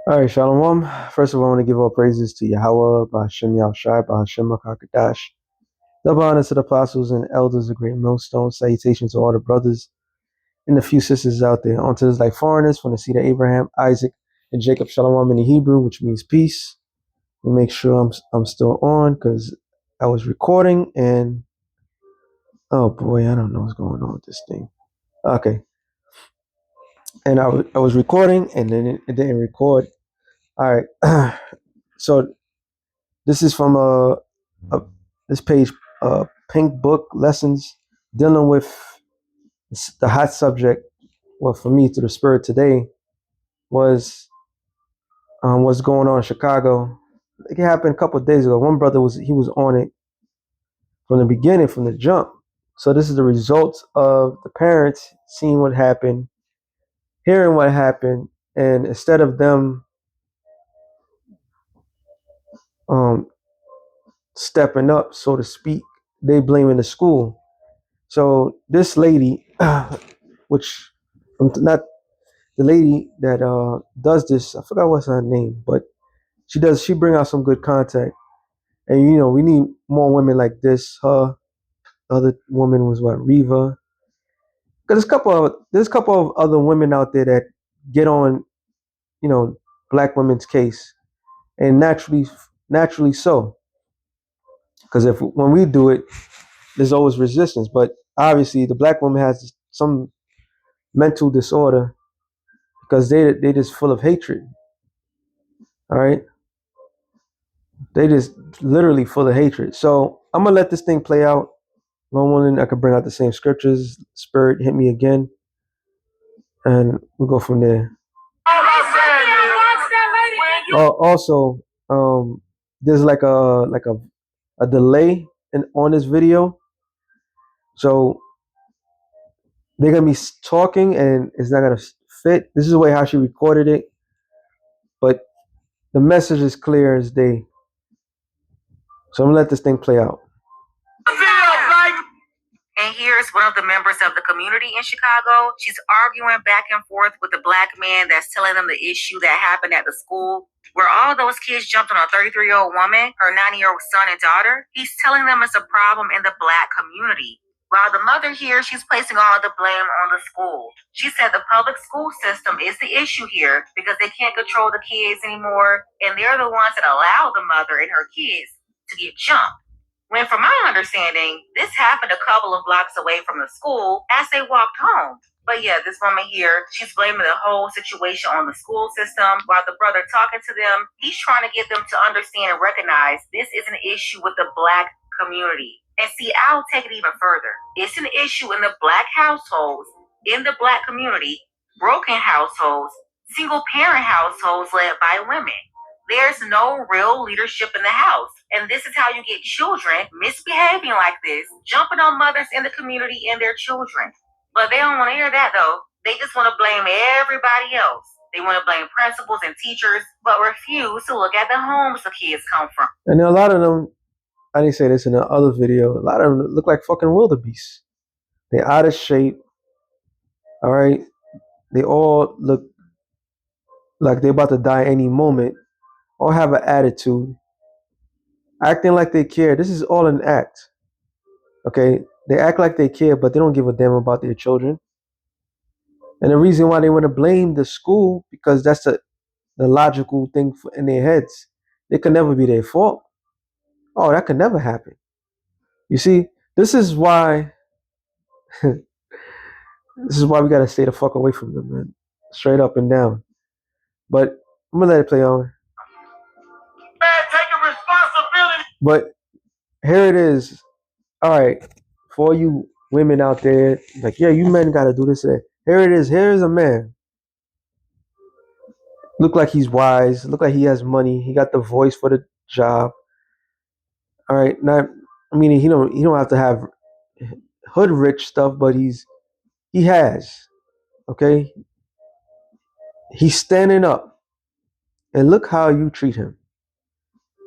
All right, Shalom. First of all, I want to give all praises to Yahweh, Ba'ashem Yahushai, Ba'ashem HaKadosh. Double honor to the apostles and elders of Great Millstone. Salutations to all the brothers and the few sisters out there. Onto this like foreigners from the seed of Abraham, Isaac, and Jacob. Shalom in the Hebrew, which means peace. We'll make sure I'm still on because I was recording and oh boy, I don't know what's going on with this thing. Okay, and I was recording and then it didn't record. All right, so this is from this page, Pink Book Lessons, dealing with the hot subject. Well, for me, to the spirit today was what's going on in Chicago. It happened a couple of days ago. One brother was on it from the beginning, from the jump. So this is the results of the parents seeing what happened, hearing what happened, and instead of them stepping up, so to speak, they blaming the school. So this lady, which not the lady that does this, I forgot what's her name, but she bring out some good content, and we need more women like this. Her other woman was what, Reva, because there's a couple of other women out there that get on black women's case, and naturally so, because if when we do it, there's always resistance, but obviously the black woman has some mental disorder because they just full of hatred. All right, they just literally full of hatred. So I'm gonna let this thing play out. Long one, I could bring out the same scriptures. Spirit hit me again, and we'll go from there. Also, there's like a delay on this video, so they're gonna be talking and it's not gonna fit. This is the way how she recorded it, but the message is clear as day. So I'm gonna let this thing play out. And here's one of the members of the community in Chicago. She's arguing back and forth with a black man that's telling them the issue that happened at the school where all those kids jumped on a 33-year-old woman, her 90-year-old son and daughter. He's telling them it's a problem in the black community. While the mother here, she's placing all the blame on the school. She said the public school system is the issue here because they can't control the kids anymore, and they're the ones that allow the mother and her kids to get jumped. When, from my understanding, this happened a couple of blocks away from the school as they walked home. But yeah, this woman here, she's blaming the whole situation on the school system while the brother talking to them, he's trying to get them to understand and recognize this is an issue with the black community. And see, I'll take it even further. It's an issue in the black households, in the black community, broken households, single parent households led by women. There's no real leadership in the house. And this is how you get children misbehaving like this, jumping on mothers in the community and their children. But they don't want to hear that though. They just want to blame everybody else. They want to blame principals and teachers, but refuse to look at the homes the kids come from. And a lot of them, I didn't say this in the other video, a lot of them look like fucking wildebeests. They're out of shape. All right. They all look like they're about to die any moment, or have an attitude, acting like they care. This is all an act. Okay, they act like they care, but they don't give a damn about their children. And the reason why they want to blame the school, because that's the logical thing in their heads. It could never be their fault. Oh, that could never happen. You see, this is why we gotta stay the fuck away from them, man. Straight up and down. But I'm gonna let it play on. Taking responsibility. But here it is. All right, for all you women out there, like, yeah, you men gotta do this. Here it is. Here is a man. Look like he's wise. Look like he has money. He got the voice for the job. All right, not. I mean, he don't have to have hood rich stuff, but he has. Okay, he's standing up, and look how you treat him.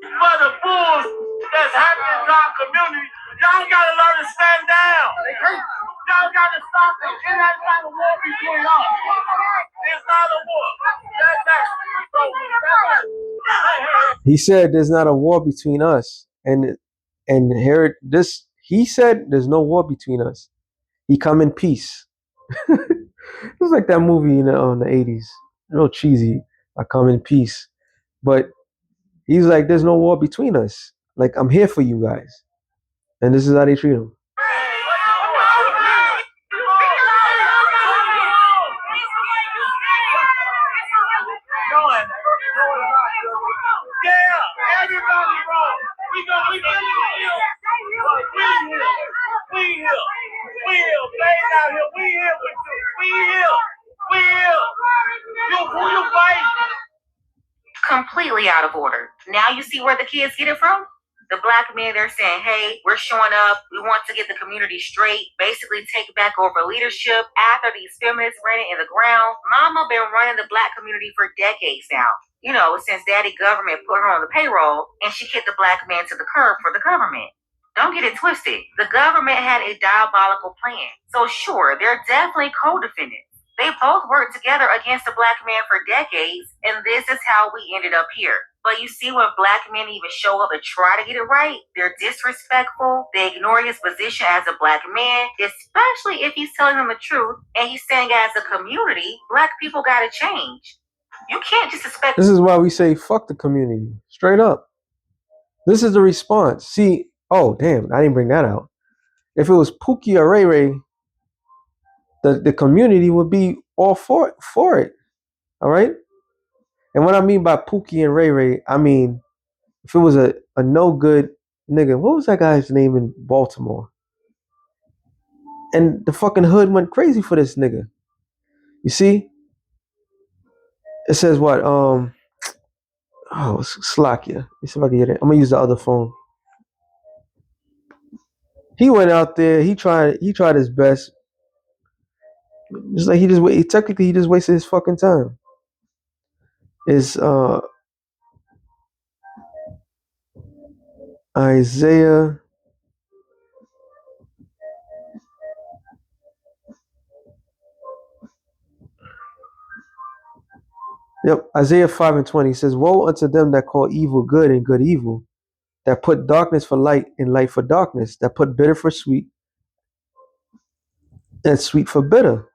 For the bulls that's happening in our community, y'all gotta learn to stand down. y'all gotta stop it. It's not a war between us. It's not a war. He said there's not a war between us. And here this he said there's no war between us. He come in peace. It's like that movie in the 80s. Real cheesy. I come in peace. But he's like, there's no war between us. Like, I'm here for you guys. And this is how they treat him. Completely out of order. Now you see where the kids get it from? The black men, they're saying, hey, we're showing up. We want to get the community straight, basically take back over leadership after these feminists ran it in the ground. Mama been running the black community for decades now. You know, since daddy government put her on the payroll and she kicked the black man to the curb for the government. Don't get it twisted. The government had a diabolical plan. So sure, they're definitely co-defendants. They both worked together against the black man for decades, and this is how we ended up here. But you see, when black men even show up and try to get it right, they're disrespectful. They ignore his position as a black man, especially if he's telling them the truth and he's saying as a community, black people gotta change. You can't just expect. This is why we say fuck the community. Straight up. This is the response. See, oh damn, I didn't bring that out. If it was Pookie or Ray Ray, the community would be all for it. All right? And what I mean by Pookie and Ray Ray, I mean if it was a no good nigga, what was that guy's name in Baltimore? And the fucking hood went crazy for this nigga. You see? It says what? Slakia. Let me see if I can get it. I'm gonna use the other phone. He went out there. He tried his best. Just like he just wasted his fucking time. Is Isaiah. Yep, Isaiah 5:20 says, "Woe unto them that call evil good and good evil, that put darkness for light and light for darkness, that put bitter for sweet and sweet for bitter."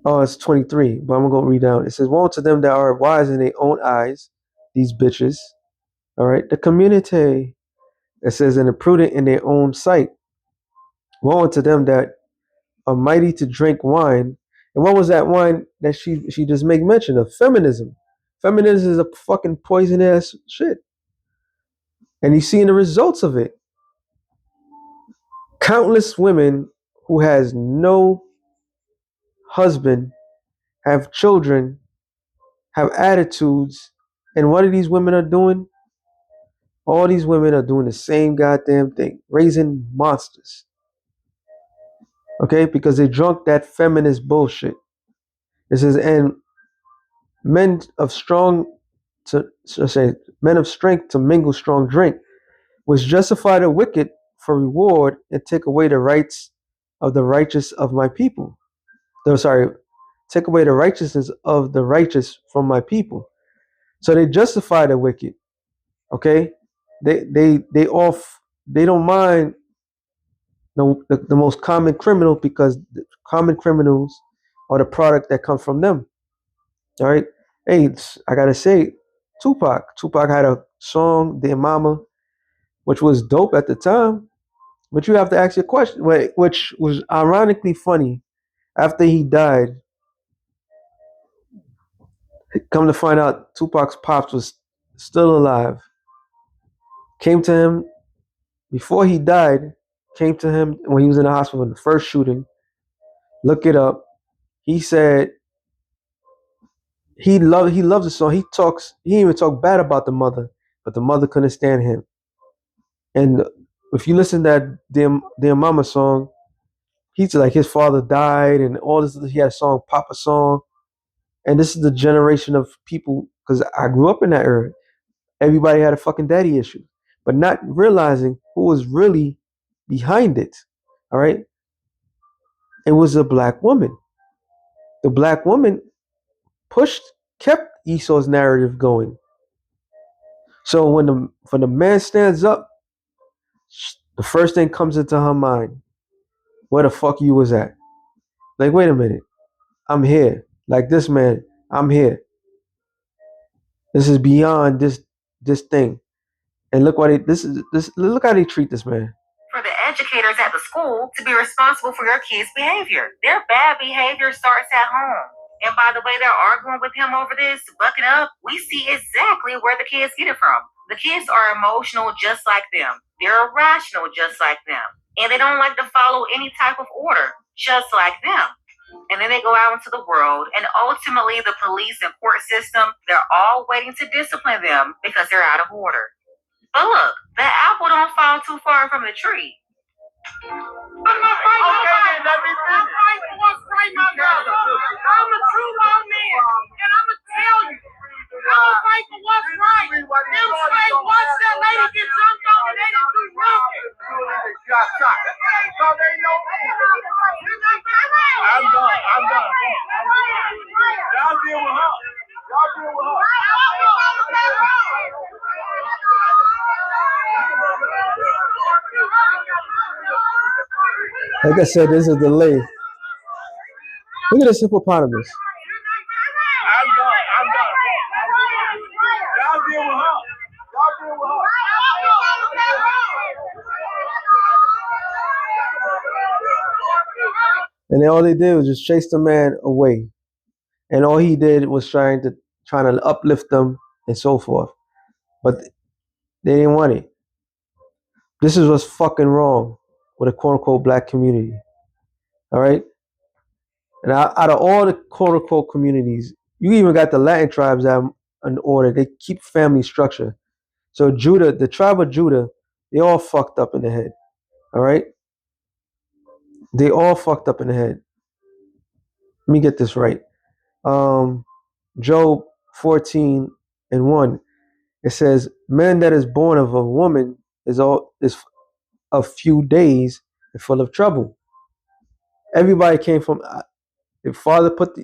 Oh, it's 23, but I'm gonna read down. It says, "Woe unto them that are wise in their own eyes, these bitches." All right, the community. It says, "And prudent in their own sight." Woe unto them that are mighty to drink wine. And what was that wine that she just make mention of? Feminism. Feminism is a fucking poison ass shit. And you seeing the results of it. Countless women who has no husband, have children, have attitudes, and what are these women are doing? All these women are doing the same goddamn thing, raising monsters. Okay, because they drunk that feminist bullshit. It says, and men of strength to mingle strong drink, which justify the wicked for reward and take away the rights of the righteous of my people. Take away the righteousness of the righteous from my people. So they justify the wicked. Okay, they don't mind the most common criminal, because the common criminals are the product that come from them. All right. Hey, I gotta say, Tupac had a song, "Dear Mama," which was dope at the time. But you have to ask your question, which was ironically funny. After he died, come to find out, Tupac's pops was still alive. Came to him before he died. Came to him when he was in the hospital in the first shooting. Look it up. He said he loves the song. He didn't even talk bad about the mother, but the mother couldn't stand him. And if you listen to that Dear Mama song, he's like, his father died and all this. He had a song, Papa Song. And this is the generation of people, because I grew up in that era. Everybody had a fucking daddy issue, but not realizing who was really behind it. All right. It was a black woman. The black woman kept Esau's narrative going. So when the man stands up, the first thing comes into her mind, where the fuck you was at? Like, wait a minute, I'm here. Like this man, I'm here. This is beyond this thing. And look what look how they treat this man. For the educators at the school to be responsible for your kids' behavior. Their bad behavior starts at home. And by the way they're arguing with him over this, bucking up, we see exactly where the kids get it from. The kids are emotional just like them. They're irrational just like them. And they don't like to follow any type of order, just like them. And then they go out into the world, and ultimately the police and court system, they're all waiting to discipline them because they're out of order. But look, the apple don't fall too far from the tree. I'm not fighting nobody. I'm fighting for what's right, my brother. I'm a true law man, and I'm going to tell you, I'm going to fight for what's right. Them slaves, once that lady get jumped on and they didn't do nothing. Got shot. So they know. I'm done. Y'all deal with her. Like I said, there's a delay. Look at this hippopotamus. I'm done. Y'all deal with her. And then all they did was just chase the man away. And all he did was trying to uplift them and so forth. But they didn't want it. This is what's fucking wrong with the quote unquote black community. All right? And out of all the quote unquote communities, you even got the Latin tribes that have an order. They keep family structure. So Judah, the tribe of Judah, they all fucked up in the head. All right? They all fucked up in the head. Let me get this right. Job 14:1. It says, "Man that is born of a woman is a few days and full of trouble." Everybody came from your father put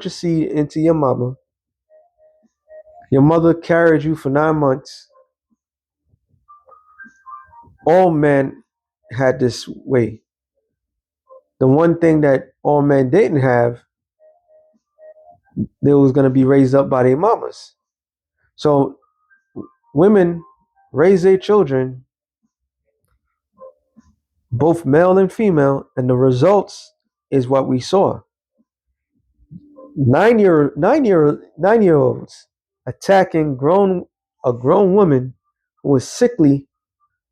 your seed into your mama. Your mother carried you for 9 months. All men had this way. The one thing that all men didn't have, they was going to be raised up by their mamas. So women raise their children, both male and female, and the results is what we saw. 9-year-olds attacking a grown woman who was sickly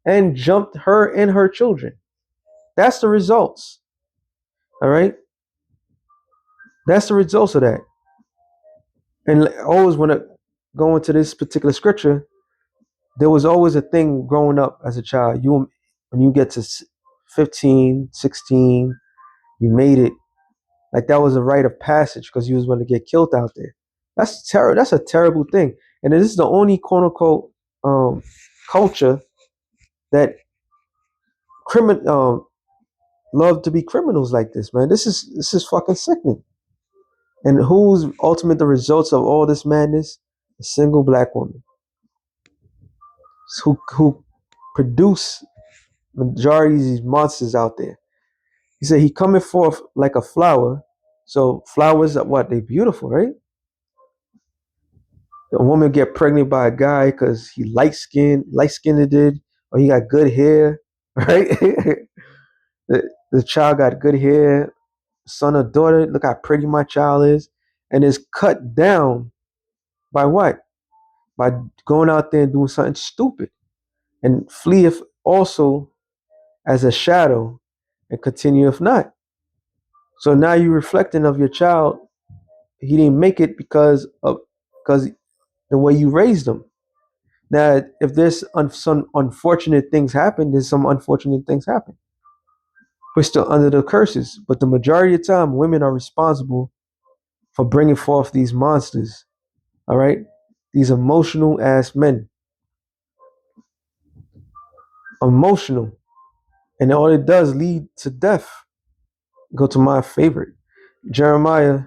and jumped her and her children. That's the results. All right? That's the results of that. And always when I go into this particular scripture, there was always a thing growing up as a child. When you get to 15, 16, you made it. Like that was a rite of passage because you was going to get killed out there. That's terrible. That's a terrible thing. And this is the only quote unquote culture that love to be criminals like this, man. This is fucking sickening. And who's ultimate the results of all this madness? A single black woman who produce majority of these monsters out there. He said he coming forth like a flower. So flowers are what? They beautiful, right? A woman get pregnant by a guy because he light skinned did, or he got good hair, right? the child got good hair, son or daughter, look how pretty my child is, and is cut down by what? By going out there and doing something stupid, and fleeth also as a shadow, and continueth not. So now you're reflecting of your child. He didn't make it because the way you raised him. Now, if there's some unfortunate things happen, there's some unfortunate things happen. We're still under the curses, but the majority of the time, women are responsible for bringing forth these monsters. All right, these emotional ass men, emotional, And all it does lead to death. Go to my favorite, Jeremiah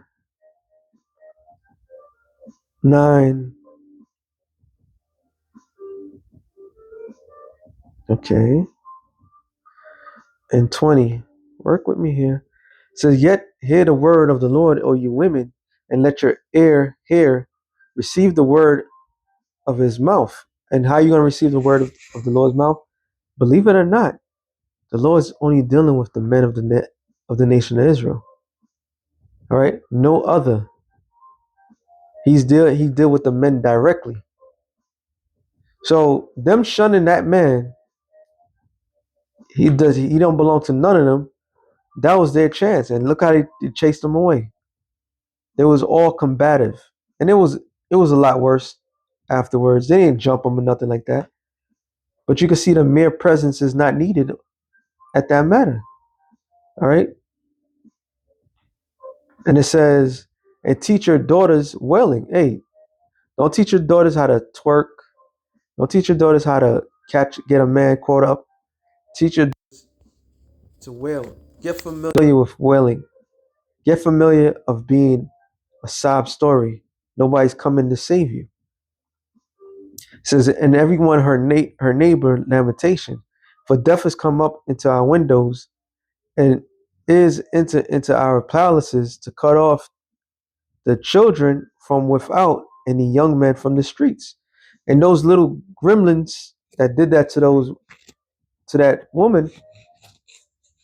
9. Okay. And 20. Work with me here. It says, yet hear the word of the Lord, O you women, and let your ear hear. Receive the word of his mouth. And how are you going to receive the word of the Lord's mouth? Believe it or not, the Lord's only dealing with the men of the nation of Israel. All right? No other. He deal with the men directly. So them shunning that man, he don't belong to none of them. That was their chance. And look how they chased them away. They was all combative. And it was a lot worse afterwards. They didn't jump them or nothing like that. But you can see the mere presence is not needed at that matter. All right. And it says, and teach your daughters wailing. Hey, don't teach your daughters how to twerk. Don't teach your daughters how to get a man caught up. Teach your to wail. Get familiar with wailing. Get familiar of being a sob story. Nobody's coming to save you. It says, and everyone her neighbor lamentation, for death has come up into our windows, and is into our palaces to cut off the children from without and the young men from the streets. And those little gremlins that did that to that woman,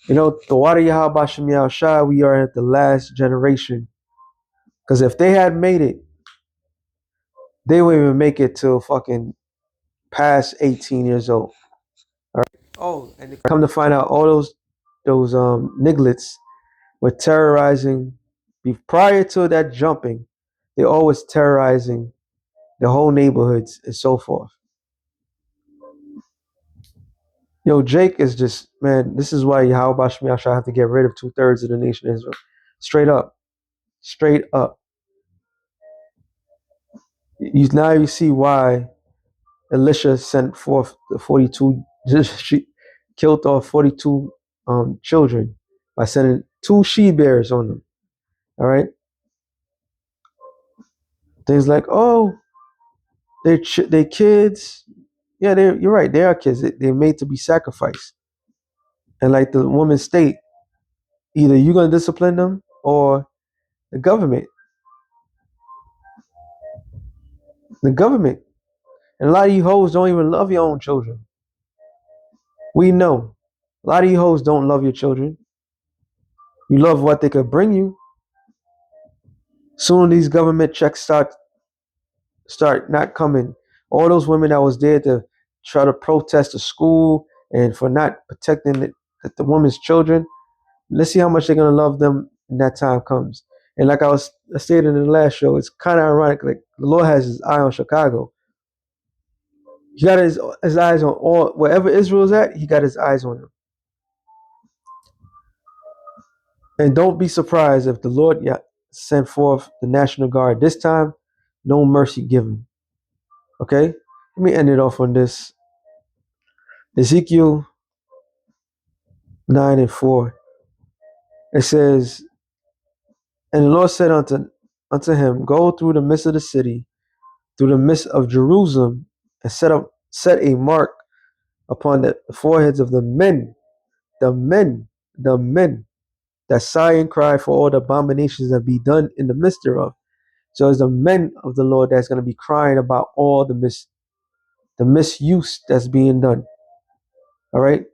the water Yahabashim Shai, we are at the last generation. Because if they had made it, they wouldn't even make it till fucking past 18 years old. All right. Oh, and come to find out, all those nigglets were terrorizing. Prior to that jumping, they're always terrorizing the whole neighborhoods and so forth. Jake is just, man, this is why Yahweh Shai have to get rid of 2/3 of the nation of Israel. Straight up. Straight up. Now you see why Elisha sent forth the 42, she killed off 42 children by sending 2 she-bears on them. All right? Things like, oh, they kids. Yeah, you're right. They are kids. They're made to be sacrificed. And like the woman state, either you're going to discipline them or the government. The government. And a lot of you hoes don't even love your own children. We know. A lot of you hoes don't love your children. You love what they could bring you. Soon these government checks start not coming. All those women that was there to try to protest the school and for not protecting the woman's children, let's see how much they're gonna love them when that time comes. And like I stated in the last show, it's kind of ironic. Like the Lord has his eye on Chicago. He got his eyes on all wherever Israel's at. He got his eyes on them. And don't be surprised if the Lord sent forth the National Guard this time. No mercy given. Okay, let me end it off on this. Ezekiel 9:4. It says, and the Lord said unto him, go through the midst of the city, through the midst of Jerusalem, and set a mark upon the foreheads of the men that sigh and cry for all the abominations that be done in the midst thereof. So it's the men of the Lord that's going to be crying about all the misuse that's being done. All right.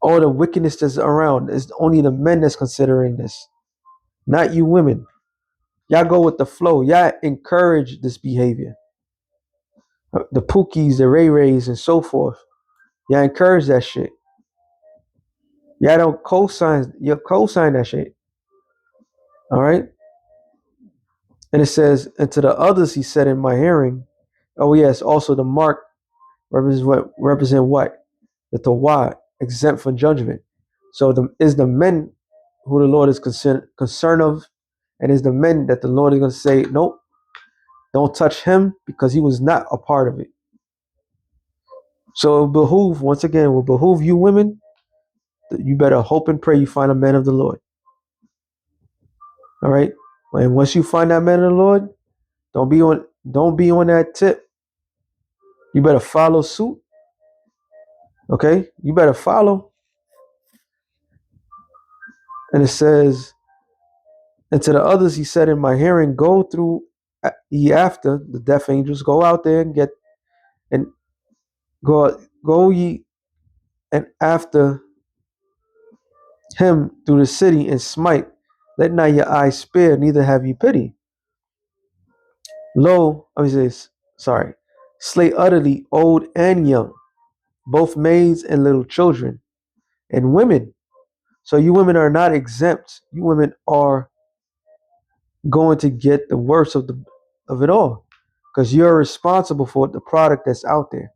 All the wickedness that's around. It's only the men that's considering this, not you women. Y'all go with the flow. Y'all encourage this behavior. The Pookies, the Ray Rays, and so forth. Y'all encourage that shit. Y'all don't co-sign that shit. All right. And it says, and to the others he said in my hearing, oh yes, also the mark represent what? The Torah, exempt from judgment. So the men who the Lord is concerned of, and is the men that the Lord is going to say, nope, don't touch him because he was not a part of it. So once again, it will behoove you women, that you better hope and pray you find a man of the Lord. All right? And once you find that man of the Lord, don't be on that tip. You better follow suit. Okay? You better follow. And it says, and to the others he said in my hearing, go through ye after the death angels, go out there and get and go ye and after him through the city and smite. Let not your eyes spare, neither have ye pity. Lo, slay utterly old and young, both maids and little children, and women. So you women are not exempt. You women are going to get the worst of it all, because you're responsible for the product that's out there.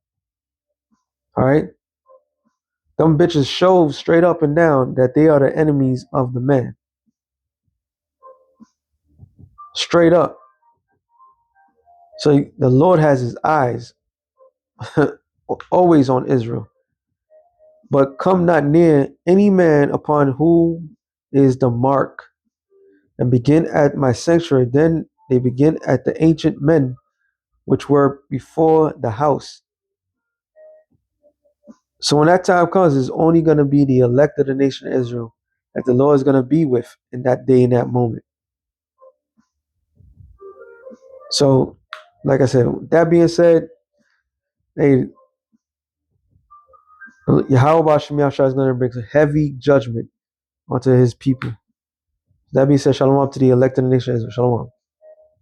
All right, them bitches show straight up and down that they are the enemies of the man. Straight up. So the Lord has his eyes always on Israel. But come not near any man upon whom is the mark, and begin at my sanctuary. Then they begin at the ancient men which were before the house. So when that time comes, it's only going to be the elect of the nation of Israel that the Lord is going to be with in that day, in that moment. So, like I said, that being said, hey, Yahweh Shem Yahshua is going to bring heavy judgment onto his people. That being said, shalom to the elect of the nation of Israel. Shalom.